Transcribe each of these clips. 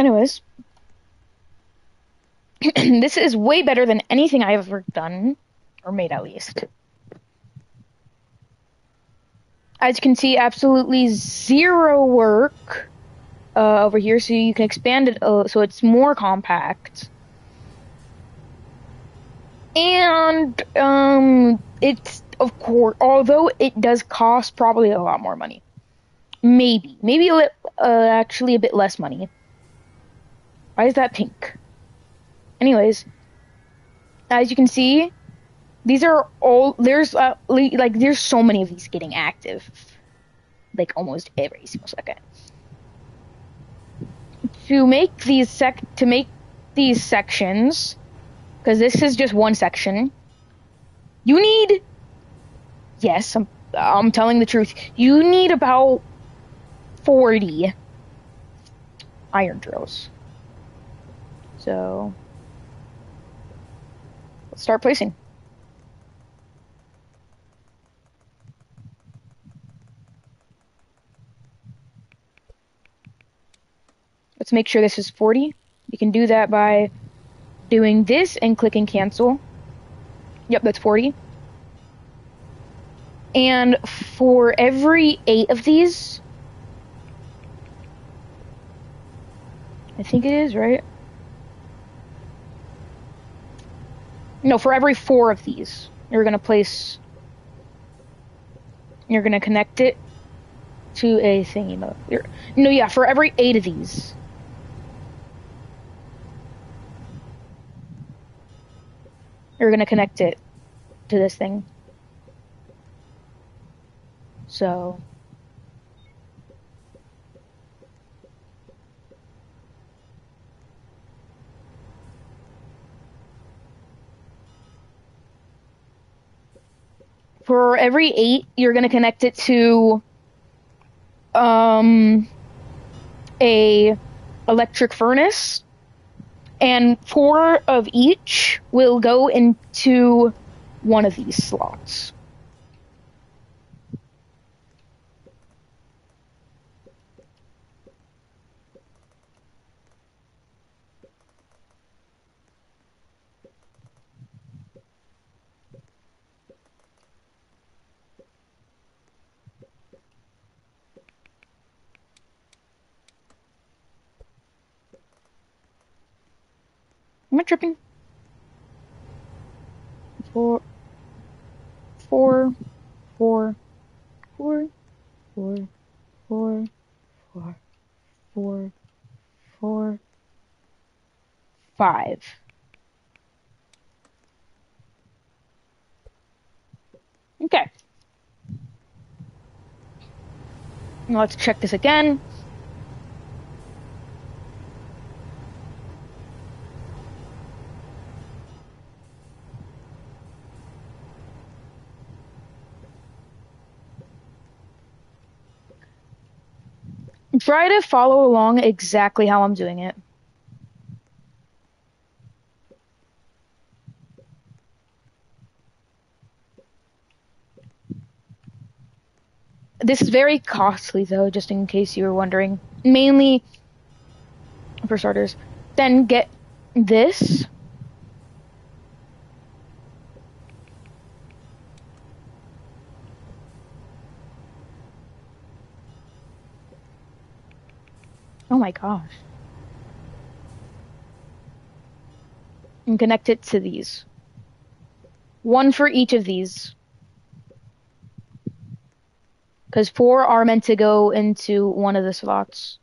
Anyways, this is way better than anything I've ever done, or made at least. As you can see, absolutely zero work over here, so you can expand it so it's more compact. And it's, of course, although it does cost probably a lot more money. Maybe actually a bit less money. Why is that pink? Anyways, as you can see, these are all, there's there's so many of these getting active, like almost every single second. To make these sections, because this is just one section, you need, yes, I'm telling the truth, you need about 40 iron drills. So let's start placing. Let's make sure this is 40. You can do that by doing this and clicking cancel. Yep, that's 40. And for every 8 of these, I think it is, right? No, for every 4 of these, you're going to connect it to a thingy mode. No, yeah, for every 8 of these. You're going to connect it to this thing. So for every 8, you're going to connect it to a electric furnace, and 4 of each will go into one of these slots. Am I tripping? 4, 4, 4, 4, 4, 4, 4, 4, 4, 5. Okay. Now let's check this again. Try to follow along exactly how I'm doing it. This is very costly, though, just in case you were wondering. Mainly, for starters. Then get this. Oh my gosh. And connect it to these. 1 for each of these. Because 4 are meant to go into one of the slots.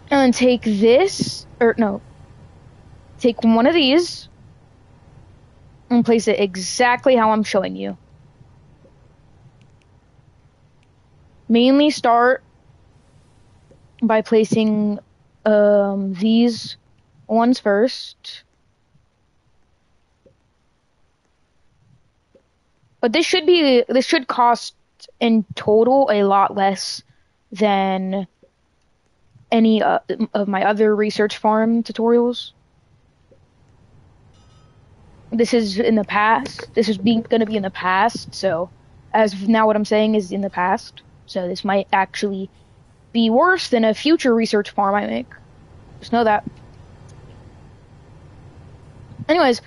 And then take this, or no, take one of these and place it exactly how I'm showing you. Mainly start by placing these ones first. But this should cost in total a lot less than any of my other research farm tutorials. This is in the past. This is going to be in the past. So, as now what I'm saying is in the past. So this might actually be worse than a future research farm I make. Just know that. Anyways,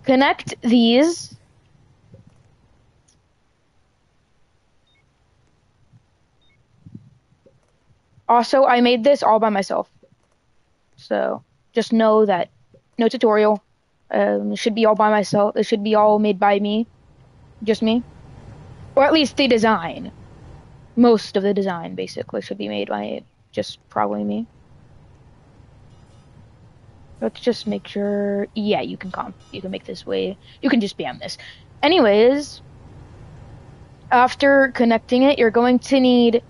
connect these. Also, I made this all by myself. So just know that no tutorial. It should be all by myself. It should be all made by me. Just me. Or at least the design. Most of the design, basically, should be made by just probably me. Let's just make sure. Yeah, you can make this way. You can just spam this. Anyways, after connecting it, you're going to need.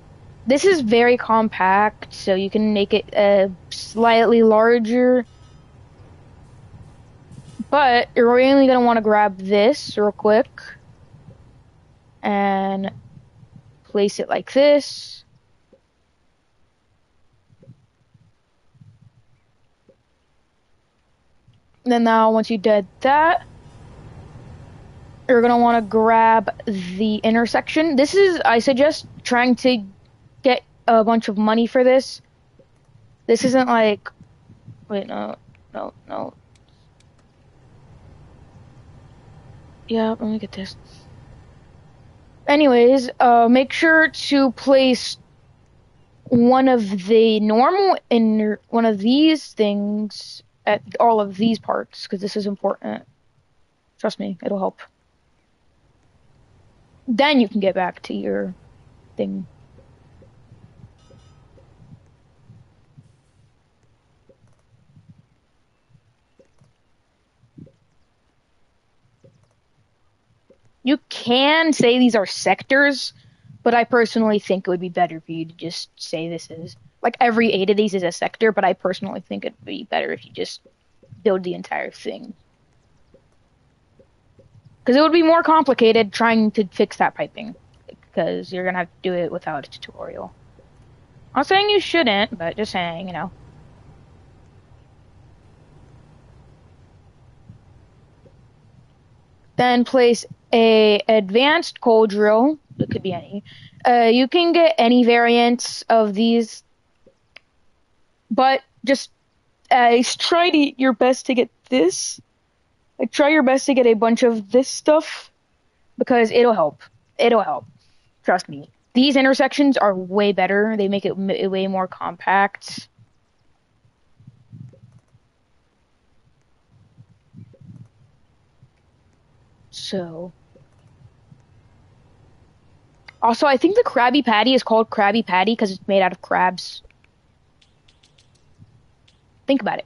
This is very compact, so you can make it slightly larger. But you're only going to want to grab this real quick and place it like this. Then now, once you did that, you're going to want to grab the intersection. This is, I suggest trying to get a bunch of money for this. This isn't like, wait, no. Yeah, let me get this. Anyways, make sure to place one of the normal in one of these things at all of these parts, because this is important. Trust me, it'll help. Then you can get back to your thing. You can say these are sectors, but I personally think it would be better for you to just say this is like every 8 of these is a sector, but I personally think it'd be better if you just build the entire thing. Because it would be more complicated trying to fix that piping, because you're going to have to do it without a tutorial. I'm not saying you shouldn't, but just saying, you know. Then place a advanced coal drill. It could be any. You can get any variants of these, but just try your best to get this. Like, try your best to get a bunch of this stuff, because it'll help. It'll help. Trust me. These intersections are way better. They make it way more compact. So. Also, I think the Krabby Patty is called Krabby Patty because it's made out of crabs. Think about it.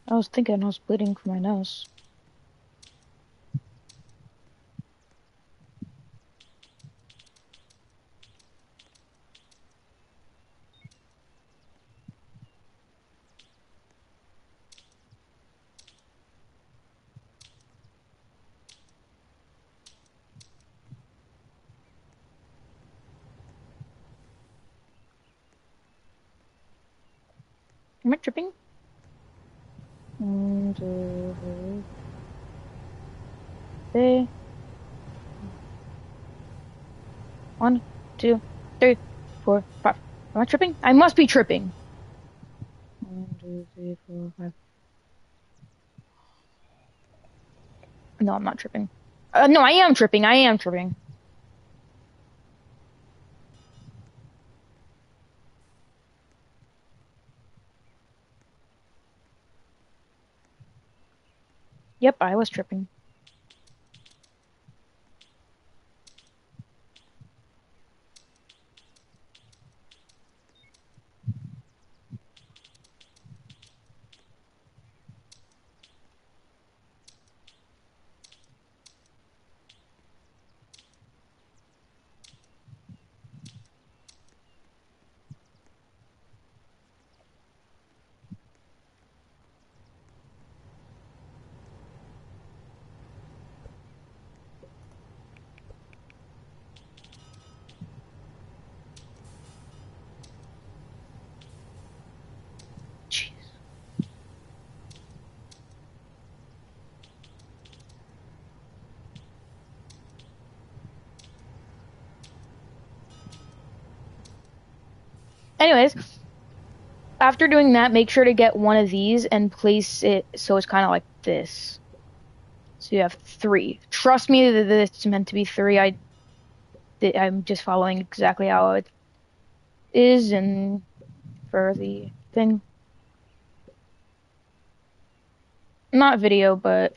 I was thinking I was bleeding from my nose. Am I tripping? 1, 2, 3. 1, 2, 3, 4, 5. Am I tripping? I must be tripping. 1, 2, 3, 4, 5. No, I'm not tripping. No, I am tripping. I am tripping. Yep, I was tripping. Anyways, after doing that, make sure to get one of these and place it so it's kind of like this. So you have 3. Trust me that it's meant to be 3. I'm just following exactly how it is and for the thing. Not video, but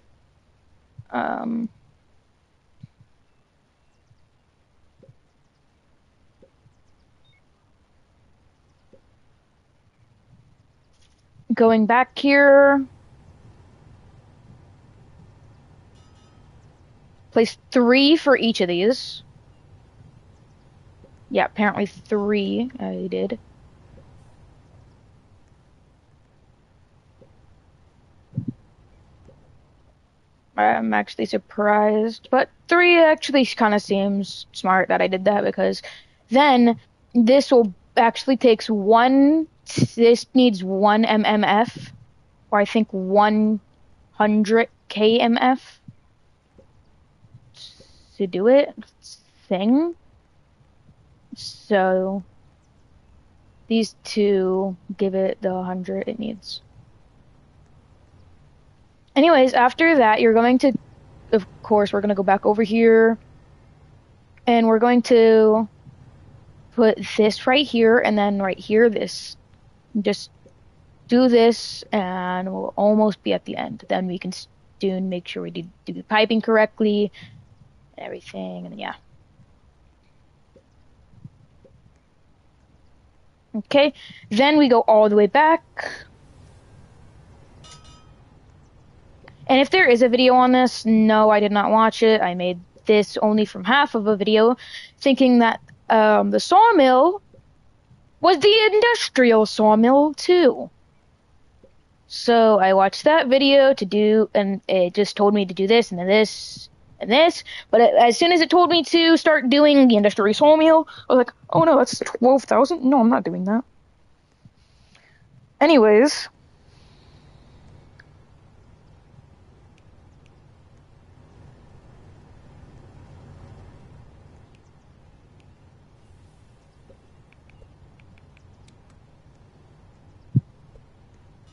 going back here. Place 3 for each of these. Yeah, apparently 3 I did. I'm actually surprised, but 3 actually kind of seems smart that I did that because then this will actually takes one. This needs 1 mmf, or I think 100 kmf to do it thing. So these 2 give it the 100 it needs. Anyways, after that, you're going to, of course, we're going to go back over here. And we're going to put this right here and then right here, this. Just do this and we'll almost be at the end. Then we can soon make sure we do the piping correctly, everything, and yeah. Okay, then we go all the way back. And if there is a video on this, no, I did not watch it. I made this only from half of a video, thinking that the sawmill was the industrial sawmill too. So I watched that video to do, and it just told me to do this and then this and this. But as soon as it told me to start doing the industrial sawmill, I was like, oh no, that's 12,000? No, I'm not doing that. Anyways.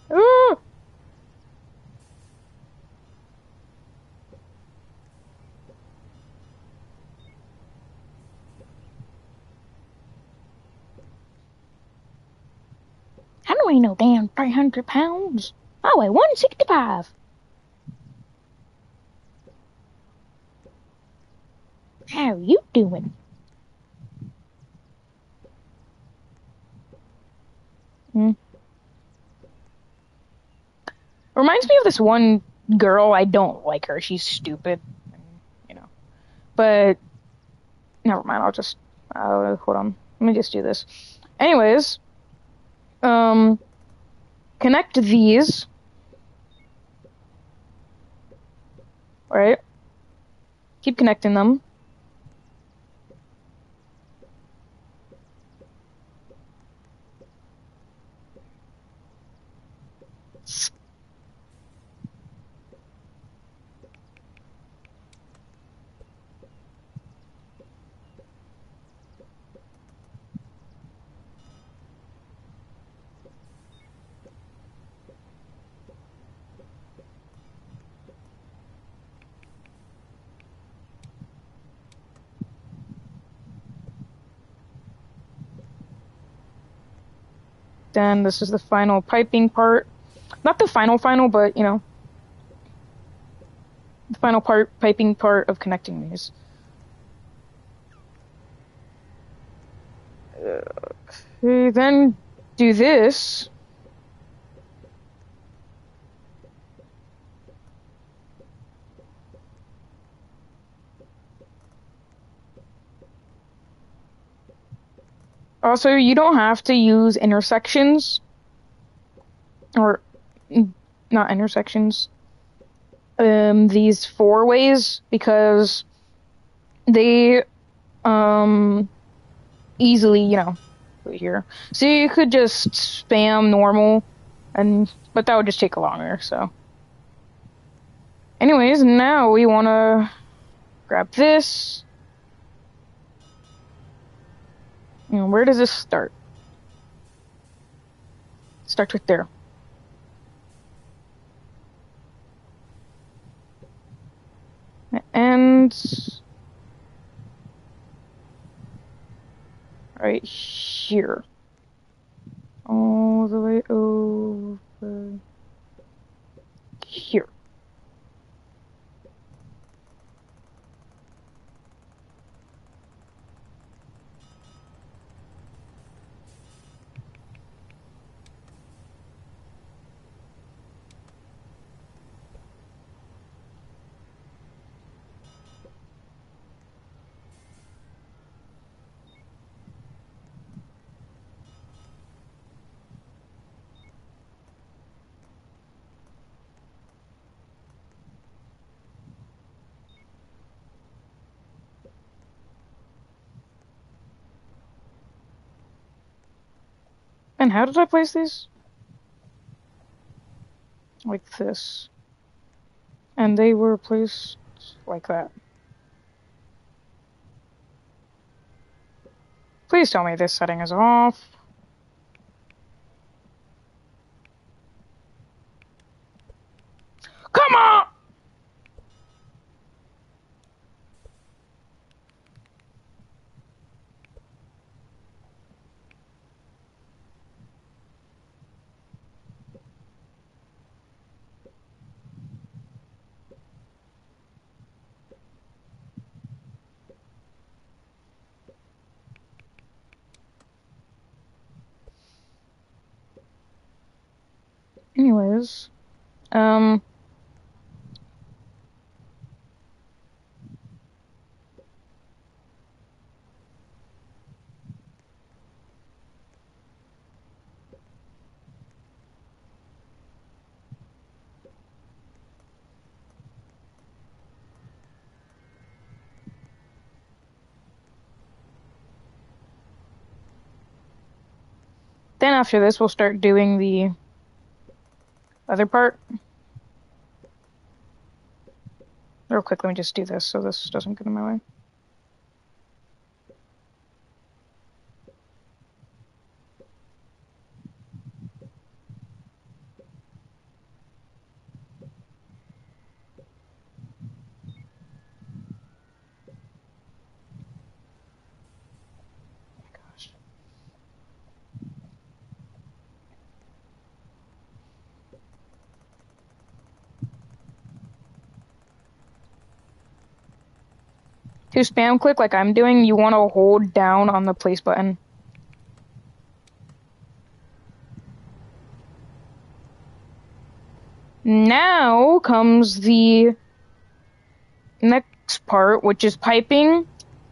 Ah! How do I know damn 300 pounds? I weigh 165. How are you doing? Reminds me of this one girl. I don't like her. She's stupid, you know. But never mind. I'll just hold on. Let me just do this. Anyways, connect these. Right? Keep connecting them. Then this is the final piping part. Not the final, but, you know, the final piping part of connecting these. Okay, then do this. Also, you don't have to use intersections, or not intersections, these 4 ways, because they easily, you know, put here. So you could just spam normal, but that would just take longer, so. Anyways, now we want to grab this. And where does this start? Start with there. And right here. All the way over here. And how did I place these? Like this. And they were placed like that. Please tell me this setting is off. Come on! Anyways, then after this, we'll start doing the other part. Real quick, let me just do this so this doesn't get in my way. To spam click like I'm doing, you want to hold down on the place button. Now comes the next part, which is piping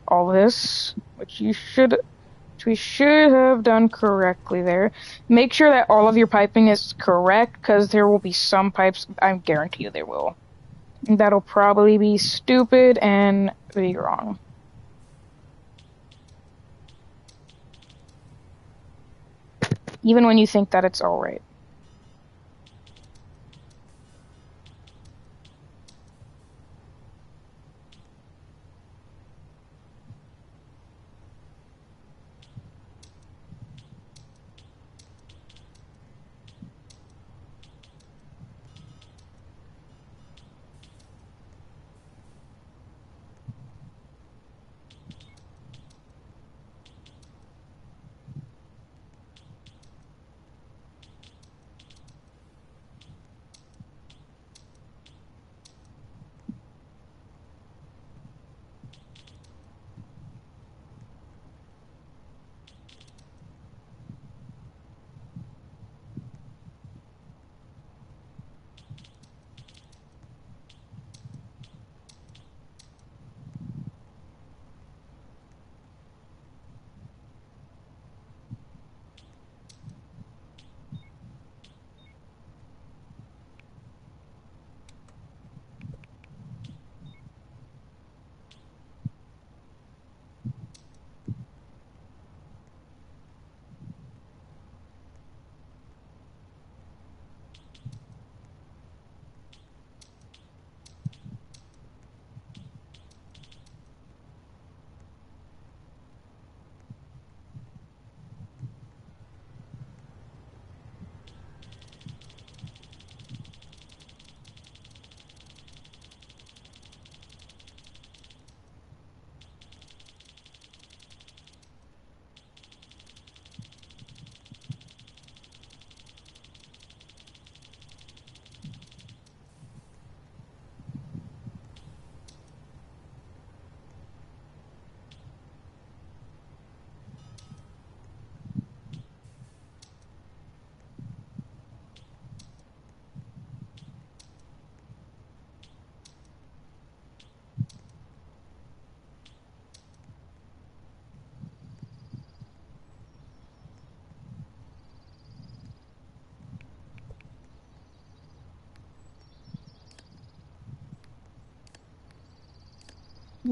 all this, which we should have done correctly there. Make sure that all of your piping is correct, because there will be some pipes, I guarantee you there will, that'll probably be stupid and be wrong. Even when you think that it's alright.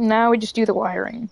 Now we just do the wiring.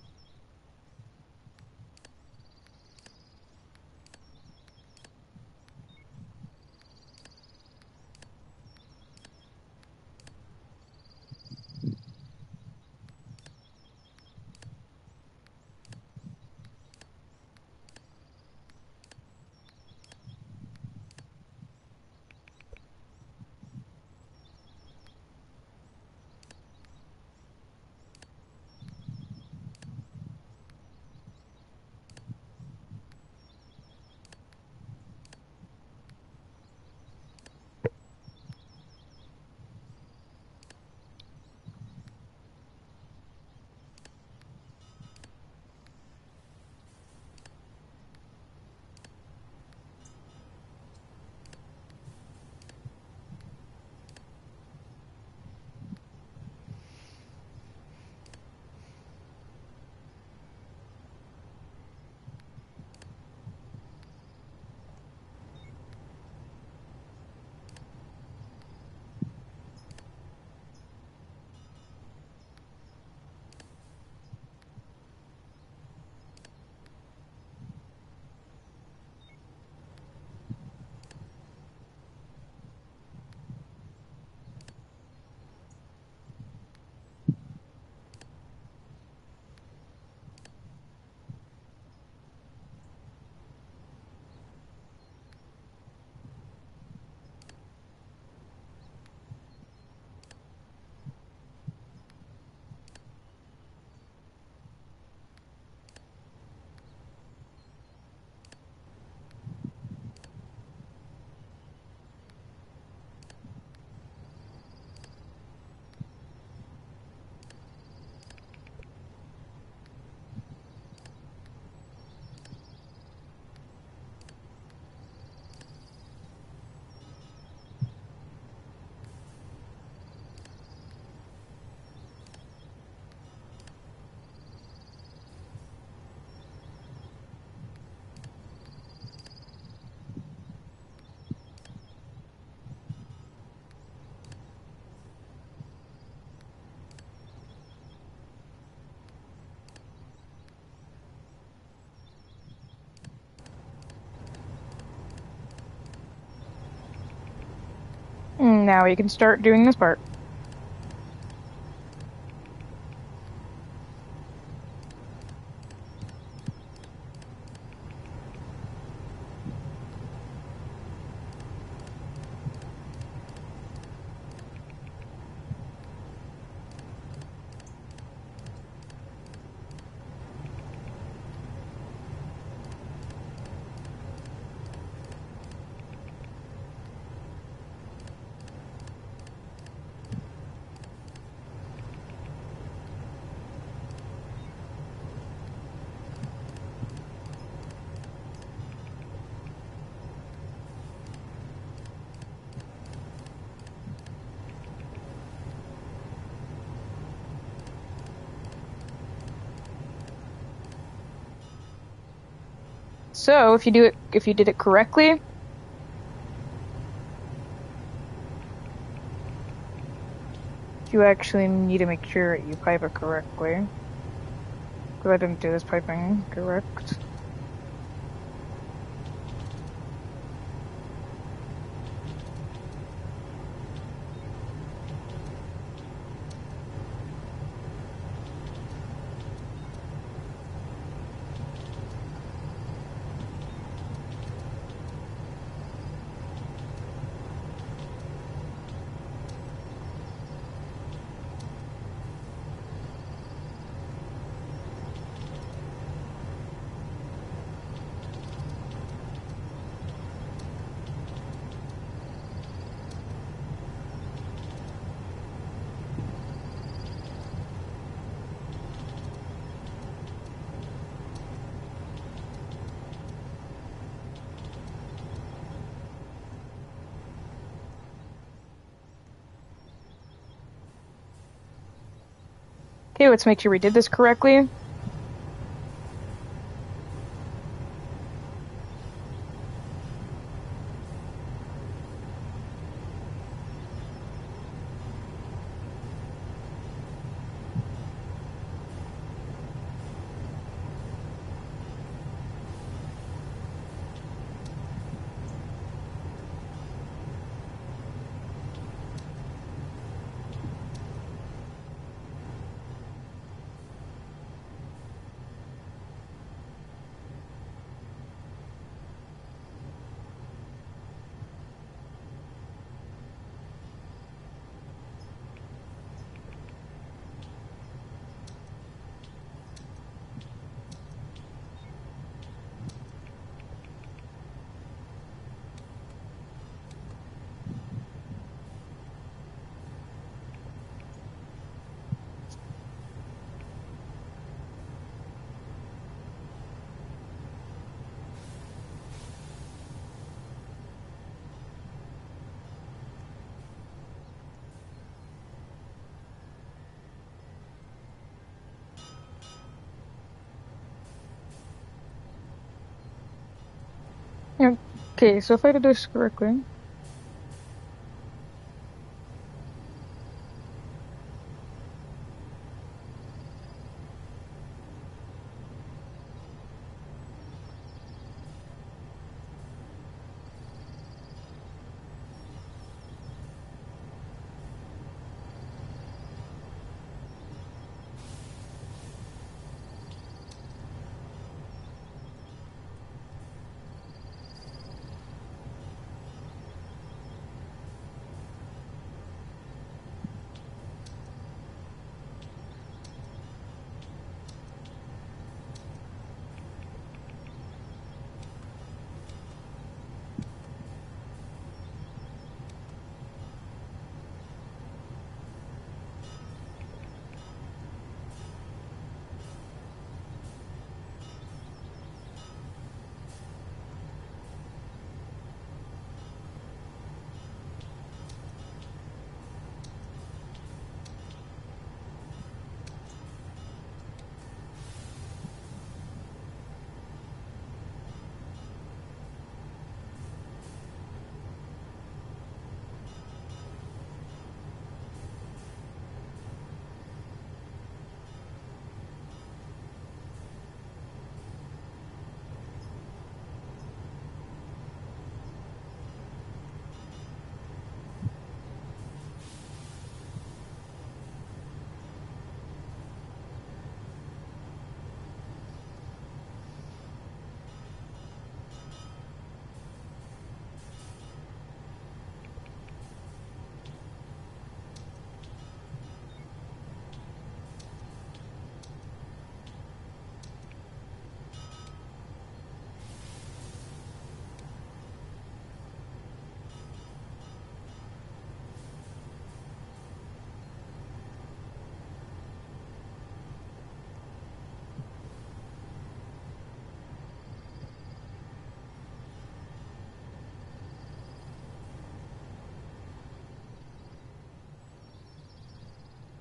Now you can start doing this part. So if you did it correctly, you actually need to make sure you pipe it correctly. Because I didn't do this piping correct. Okay, let's make sure we did this correctly. Okay, so if I did this correctly.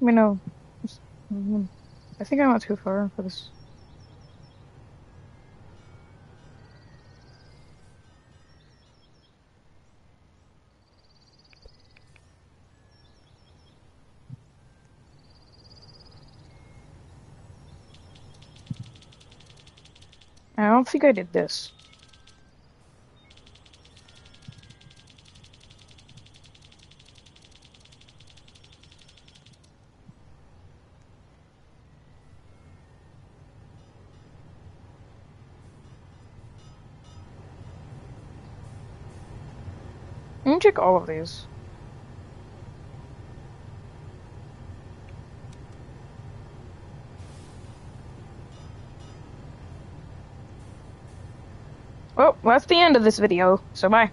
Let me know. I think I went too far for this. I don't think I did this. Let me check all of these. Well, that's the end of this video, so bye.